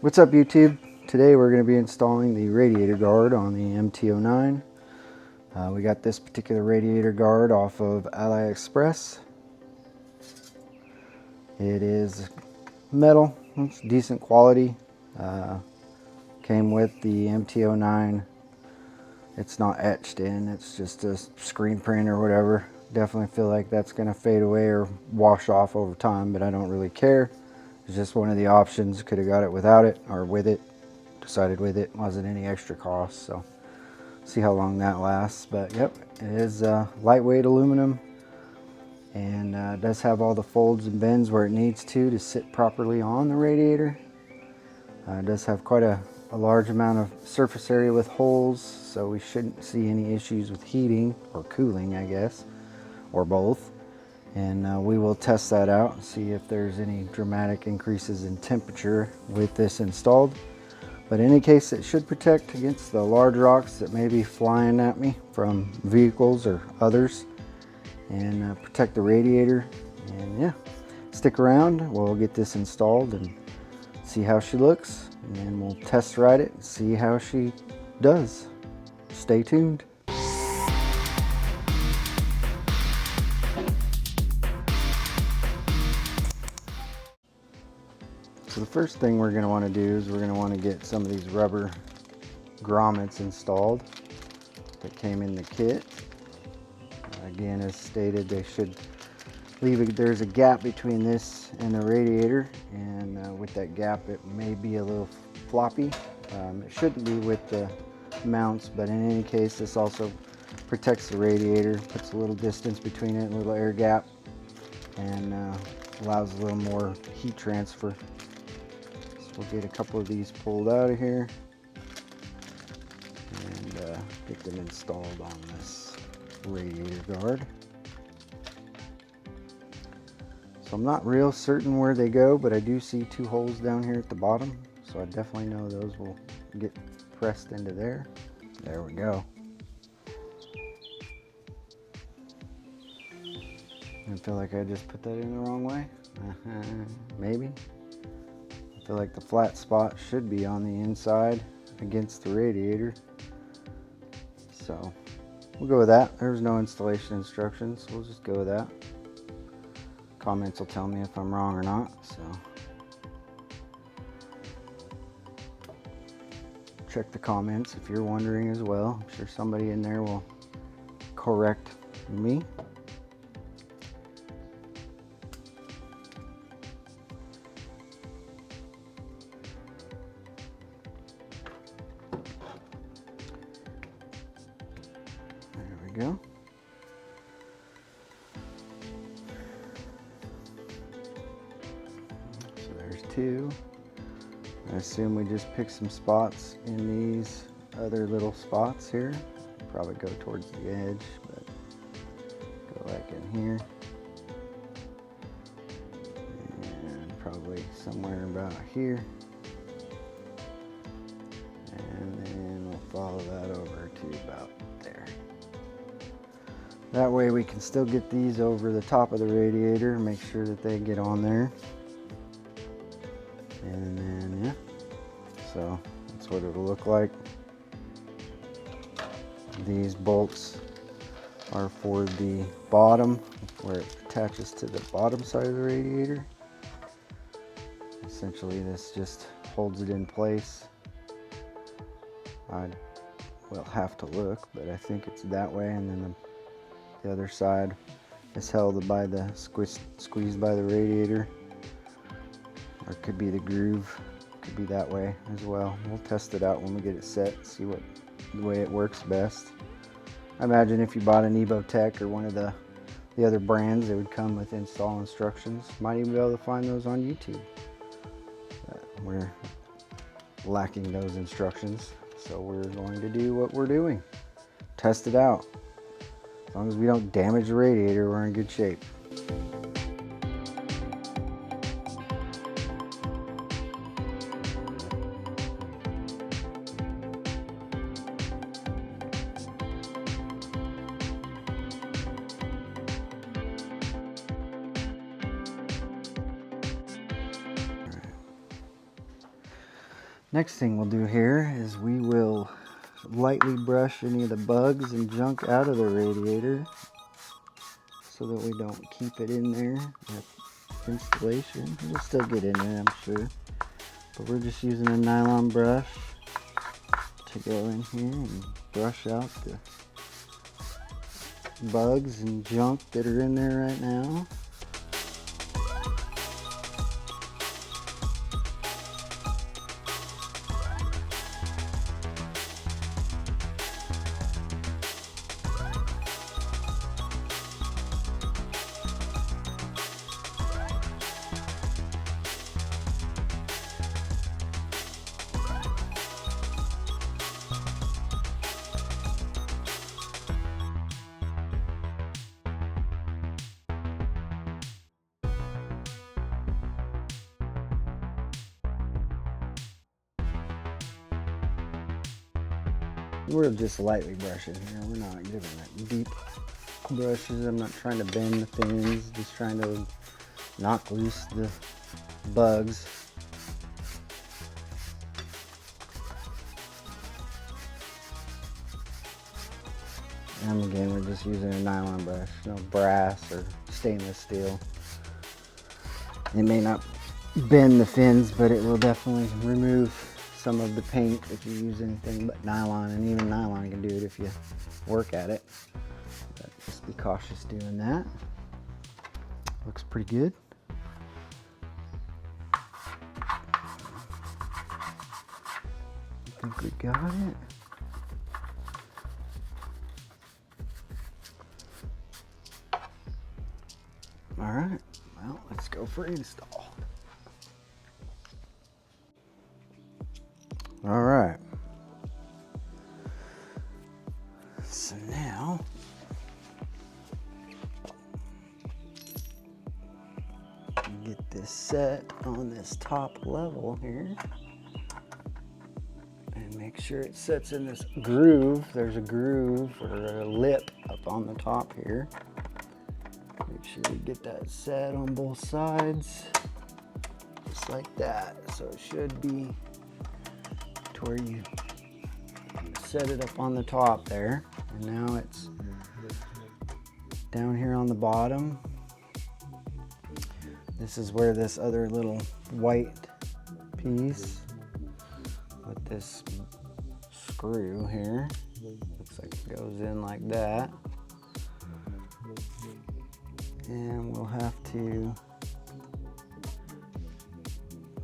What's up, YouTube? Today we're going to be installing the radiator guard on the MT09. We got this particular radiator guard off of AliExpress. It is metal, it's decent quality. Came with the MT09. It's not etched in, it's just a screen print or whatever. Definitely feel like that's going to fade away or wash off over time, but I don't really care. It's just one of the options. Could have got it without it or with it. Decided with it, wasn't any extra cost, so see how long that lasts. But yep, it is lightweight aluminum, and does have all the folds and bends where it needs to sit properly on the radiator. It does have quite a large amount of surface area with holes, so we shouldn't see any issues with heating or cooling, I guess, or both. And we will test that out and see if there's any dramatic increases in temperature with this installed. But in any case, it should protect against the large rocks that may be flying at me from vehicles or others, and protect the radiator. And yeah, stick around, we'll get this installed and see how she looks, and then we'll test ride it and see how she does. Stay tuned. So the first thing we're going to want to do is we're going to want to get some of these rubber grommets installed that came in the kit. Again, as stated, they should leave there's a gap between this and the radiator, and with that gap it may be a little floppy. It shouldn't be with the mounts, but in any case, this also protects the radiator, puts a little distance between it, a little air gap, and allows a little more heat transfer. We'll get a couple of these pulled out of here and get them installed on this radiator guard. So I'm not real certain where they go, but I do see two holes down here at the bottom, so I definitely know those will get pressed into there. There we go. I feel like I just put that in the wrong way. Maybe. I feel like the flat spot should be on the inside against the radiator. So we'll go with that. There's no installation instructions, so we'll just go with that. Comments will tell me if I'm wrong or not, so check the comments if you're wondering as well. I'm sure somebody in there will correct me. Go. So there's two. I assume we just pick some spots in these other little spots here. Probably go towards the edge, but go like in here. And probably somewhere about here. And then we'll follow that over to about there. That way we can still get these over the top of the radiator, make sure that they get on there. And then, yeah, so that's what it'll look like. These bolts are for the bottom, where it attaches to the bottom side of the radiator. Essentially, this just holds it in place. I will have to look, but I think it's that way, and then the other side is held by the squeezed by the radiator, or it could be the groove, could be that way as well. We'll test it out when we get it set, see what the way it works best. I imagine if you bought an Evotech or one of the other brands, they would come with install instructions. Might even be able to find those on YouTube. But we're lacking those instructions, so we're going to do what we're doing. Test it out. As long as we don't damage the radiator, we're in good shape. Next thing we'll do here is we will lightly brush any of the bugs and junk out of the radiator so that we don't keep it in there with installation. It'll still get in there, I'm sure. But we're just using a nylon brush to go in here and brush out the bugs and junk that are in there right now. We're just lightly brushing here. We're not giving it deep brushes. I'm not trying to bend the fins, just trying to knock loose the bugs. And again, we're just using a nylon brush, no brass or stainless steel. It may not bend the fins, but it will definitely remove some of the paint if you use anything but nylon, and even nylon can do it if you work at it. But just be cautious doing that. Looks pretty good. I think we got it. All right, well, let's go for install. All right, so now get this set on this top level here and make sure it sits in this groove. There's a groove or a lip up on the top here. Make sure you get that set on both sides, just like that. So it should be where you set it up on the top there, and now it's down here on the bottom. This is where this other little white piece with this screw here, looks like it goes in like that, and we'll have to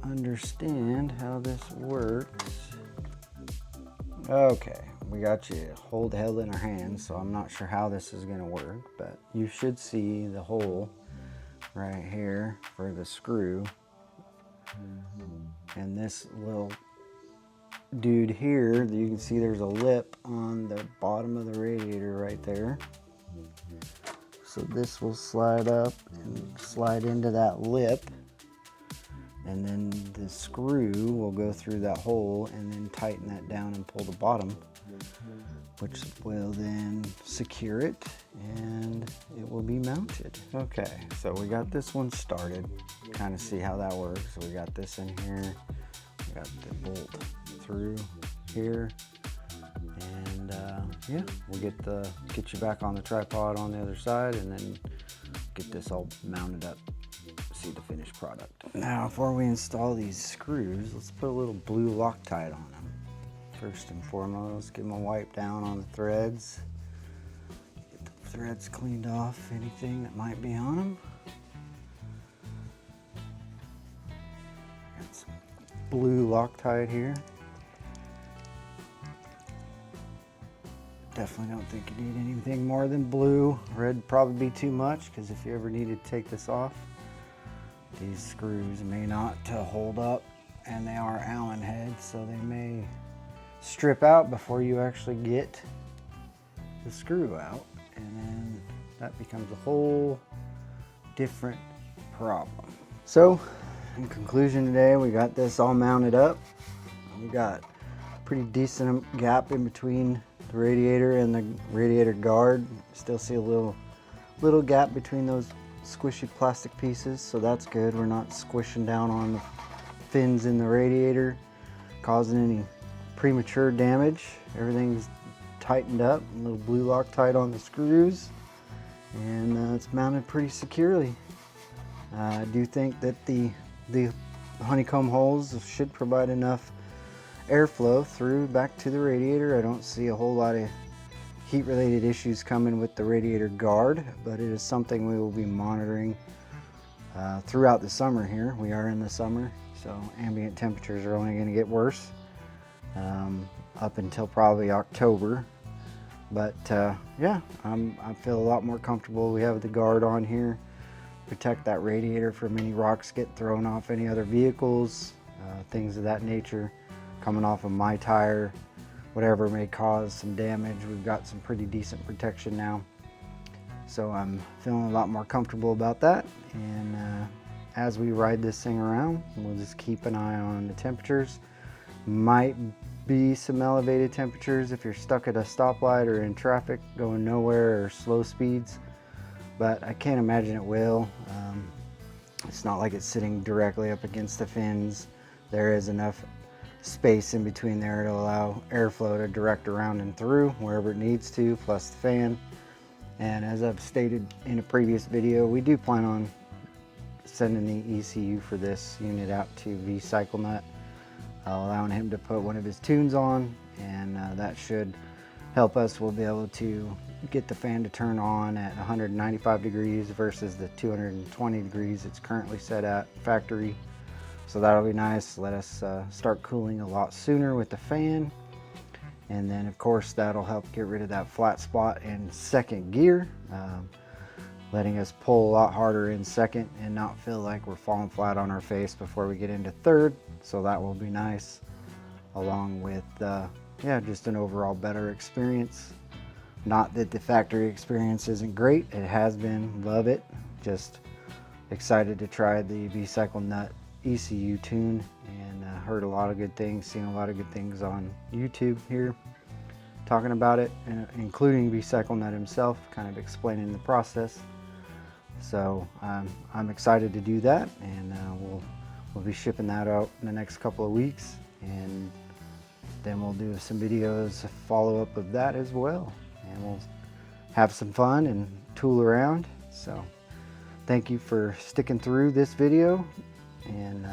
understand how this works. Okay, we got you held in our hands, so I'm not sure how this is going to work, but you should see the hole right here for the screw, and this little dude here, you can see there's a lip on the bottom of the radiator right there. So this will slide up and slide into that lip, and then the screw will go through that hole and then tighten that down and pull the bottom, which will then secure it and it will be mounted. Okay, so we got this one started. Kind of see how that works. So we got this in here. We got the bolt through here, and yeah, we'll get you back on the tripod on the other side, and then get this all mounted up. See the finished product. Now, before we install these screws, let's put a little blue Loctite on them. First and foremost, give them a wipe down on the threads. Get the threads cleaned off, anything that might be on them. Got some blue Loctite here. Definitely don't think you need anything more than blue. Red would probably be too much, because if you ever needed to take this off, these screws may not hold up, and they are Allen heads, so they may strip out before you actually get the screw out, and then that becomes a whole different problem. So, in conclusion today, we got this all mounted up. We got a pretty decent gap in between the radiator and the radiator guard. Still see a little gap between those squishy plastic pieces, so that's good. We're not squishing down on the fins in the radiator. causing any premature damage. Everything's tightened up, a little blue Loctite on the screws, and it's mounted pretty securely. I do think that the honeycomb holes should provide enough airflow through back to the radiator. I don't see a whole lot of heat related issues coming with the radiator guard, but it is something we will be monitoring throughout the summer here. We are in the summer, so ambient temperatures are only going to get worse up until probably October. But yeah, I feel a lot more comfortable. We have the guard on here, protect that radiator from any rocks get thrown off any other vehicles, things of that nature coming off of my tire, whatever may cause some damage. We've got some pretty decent protection now, so I'm feeling a lot more comfortable about that. And as we ride this thing around, we'll just keep an eye on the temperatures. Might be some elevated temperatures if you're stuck at a stoplight or in traffic going nowhere or slow speeds, but I can't imagine it will. It's not like it's sitting directly up against the fins. There is enough space in between there to allow airflow to direct around and through wherever it needs to, plus the fan. And as I've stated in a previous video, we do plan on sending the ECU for this unit out to V-Cycle Nut, allowing him to put one of his tunes on, and that should help us. We'll be able to get the fan to turn on at 195 degrees versus the 220 degrees it's currently set at factory. So that'll be nice. Let us start cooling a lot sooner with the fan. And then of course that'll help get rid of that flat spot in second gear, letting us pull a lot harder in second and not feel like we're falling flat on our face before we get into third. So that will be nice, along with yeah, just an overall better experience. Not that the factory experience isn't great, it has been, love it. Just excited to try the V-Cycle Nut ECU tune, and heard a lot of good things, seen a lot of good things on YouTube here talking about it, including V-Cycle Nut himself, kind of explaining the process. So I'm excited to do that, and we'll be shipping that out in the next couple of weeks, and then we'll do some videos follow up of that as well, and we'll have some fun and tool around. So thank you for sticking through this video, and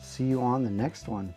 see you on the next one.